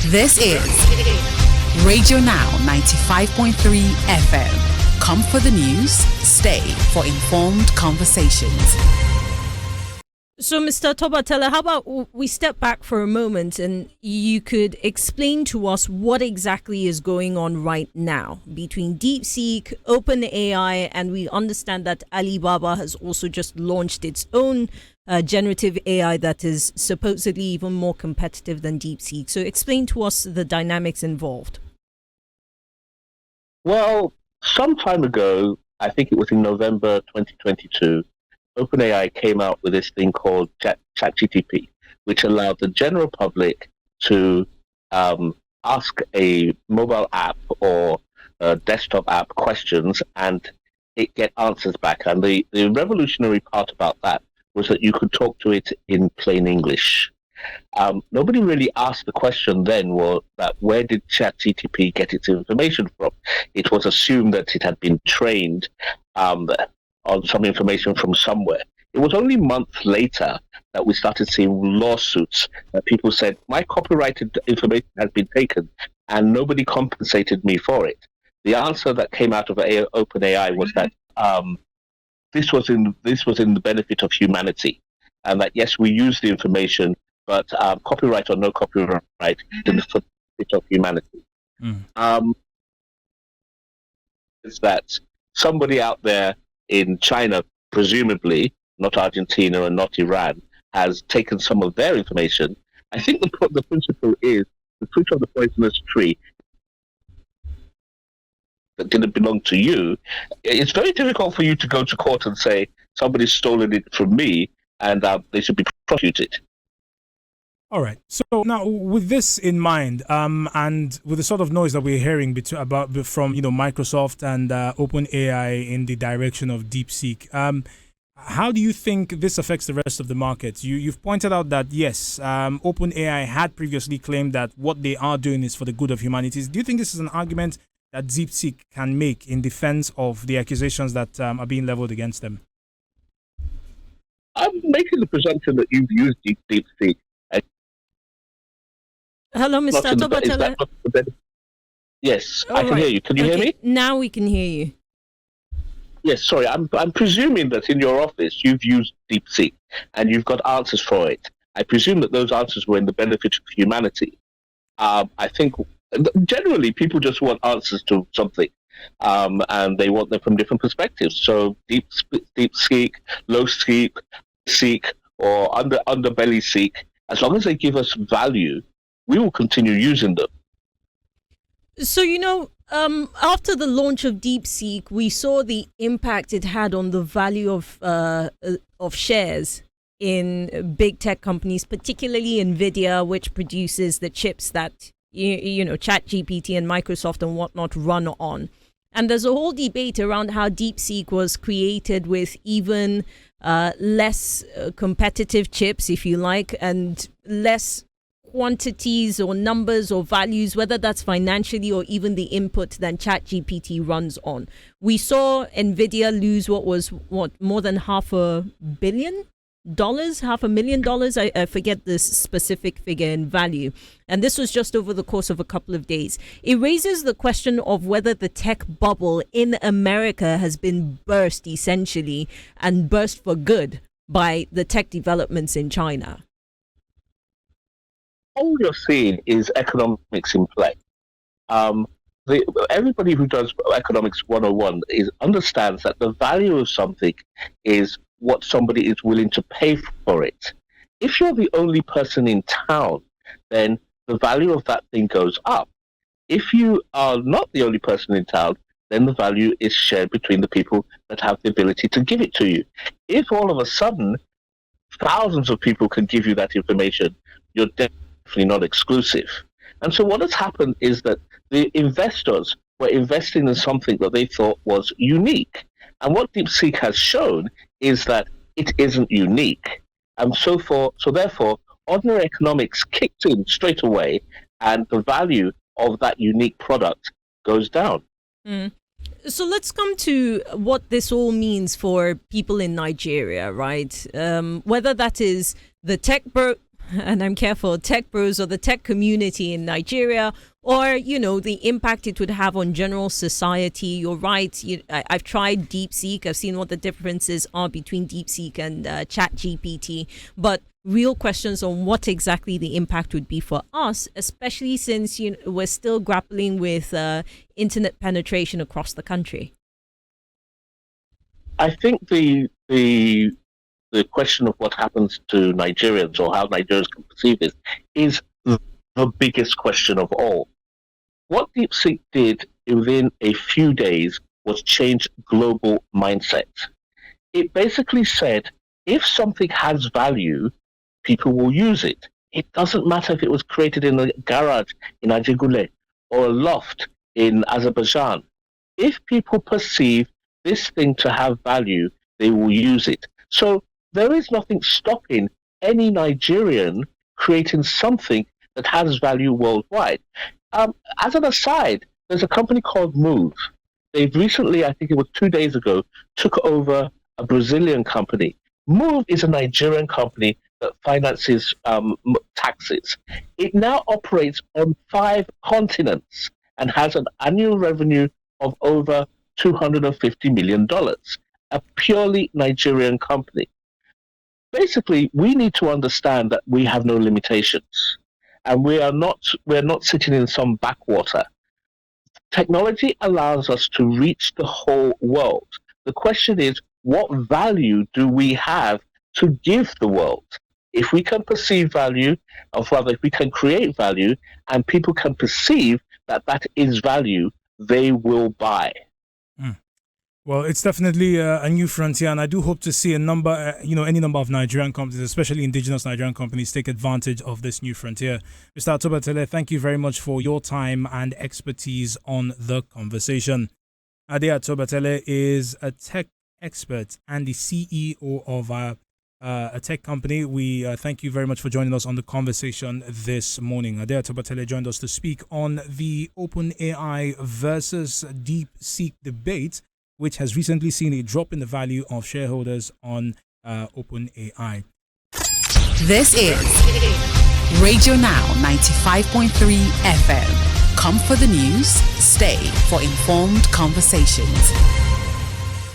This is Radio Now 95.3 FM. Come for the news, stay for informed conversations. So, Mr. Tobatella, how about we step back for a moment and you could explain to us what exactly is going on right now between DeepSeek, OpenAI, and we understand that Alibaba has also just launched its own generative AI that is supposedly even more competitive than DeepSeek. So explain to us the dynamics involved. Well, some time ago, I think it was in November 2022, OpenAI came out with this thing called ChatGPT, which allowed the general public to ask a mobile app or a desktop app questions and it get answers back. And the revolutionary part about that was that you could talk to it in plain English. Nobody really asked the question then, well, that where did ChatGPT get its information from? It was assumed that it had been trained on some information from somewhere. It was only months later that we started seeing lawsuits that people said, my copyrighted information has been taken and nobody compensated me for it. The answer that came out of OpenAI was that this was in the benefit of humanity, and that yes, we use the information, but copyright or no copyright in the benefit of humanity. Is that somebody out there in China, presumably not Argentina and not Iran, has taken some of their information. I think the principle is the fruit of the poisonous tree that didn't belong to you. It's very difficult for you to go to court and say somebody's stolen it from me and they should be prosecuted. All right. So now, with this in mind, and with the sort of noise that we're hearing from Microsoft and OpenAI in the direction of DeepSeek, how do you think this affects the rest of the market? You've pointed out that yes, OpenAI had previously claimed that what they are doing is for the good of humanity. Do you think this is an argument that DeepSeek can make in defense of the accusations that are being leveled against them? I'm making the presumption that you've used DeepSeek. Hello, Mr. Tobatella. Yes, I can hear you. Can you hear me? Now we can hear you. Yes, sorry. I'm presuming that in your office you've used DeepSeek and you've got answers for it. I presume that those answers were in the benefit of humanity. I think generally people just want answers to something, and they want them from different perspectives. So DeepSeek, Seek, or underbelly Seek, as long as they give us value, we will continue using them. So, after the launch of DeepSeek, we saw the impact it had on the value of shares in big tech companies, particularly NVIDIA, which produces the chips that ChatGPT and Microsoft and whatnot run on. And there's a whole debate around how DeepSeek was created with even less competitive chips, if you like, and less quantities or numbers or values, whether that's financially or even the input than ChatGPT runs on. We saw NVIDIA lose more than $500 million. I forget the specific figure in value. And this was just over the course of a couple of days. It raises the question of whether the tech bubble in America has been burst essentially and burst for good by the tech developments in China. All you're seeing is economics in play. Everybody who does economics 101 understands that the value of something is what somebody is willing to pay for it. If you're the only person in town, then the value of that thing goes up. If you are not the only person in town, then the value is shared between the people that have the ability to give it to you. If all of a sudden thousands of people can give you that information, you're definitely not exclusive. And so what has happened is that the investors were investing in something that they thought was unique. And what DeepSeek has shown is that it isn't unique. And so therefore, ordinary economics kicked in straight away, and the value of that unique product goes down. So let's come to what this all means for people in Nigeria, right? Whether that is the tech and I'm careful, tech bros or the tech community in Nigeria, or, the impact it would have on general society. You're right. I've tried DeepSeek. I've seen what the differences are between DeepSeek and ChatGPT. But real questions on what exactly the impact would be for us, especially since we're still grappling with internet penetration across the country. I think the question of what happens to Nigerians or how Nigerians can perceive this is the biggest question of all. What DeepSeek did within a few days was change global mindsets. It basically said, if something has value, people will use it. It doesn't matter if it was created in a garage in Ajigule or a loft in Azerbaijan. If people perceive this thing to have value, they will use it. So there is nothing stopping any Nigerian creating something that has value worldwide. As an aside, there's a company called Move. They've recently, I think it was 2 days ago, took over a Brazilian company. Move is a Nigerian company that finances taxis. It now operates on 5 continents and has an annual revenue of over $250 million, a purely Nigerian company. Basically, we need to understand that we have no limitations, and we're not sitting in some backwater. Technology allows us to reach the whole world. The question is, what value do we have to give the world? If we can perceive value, or rather, if we can create value, and people can perceive that that is value, they will buy. Well, it's definitely a new frontier, and I do hope to see any number of Nigerian companies, especially indigenous Nigerian companies, take advantage of this new frontier. Mr. Atobatele, thank you very much for your time and expertise on the conversation. Ade Atobatele is a tech expert and the CEO of a tech company. We thank you very much for joining us on the conversation this morning. Ade Atobatele joined us to speak on the OpenAI versus DeepSeek debate, which has recently seen a drop in the value of shareholders on OpenAI. This is Radio Now 95.3 FM. Come for the news, stay for informed conversations.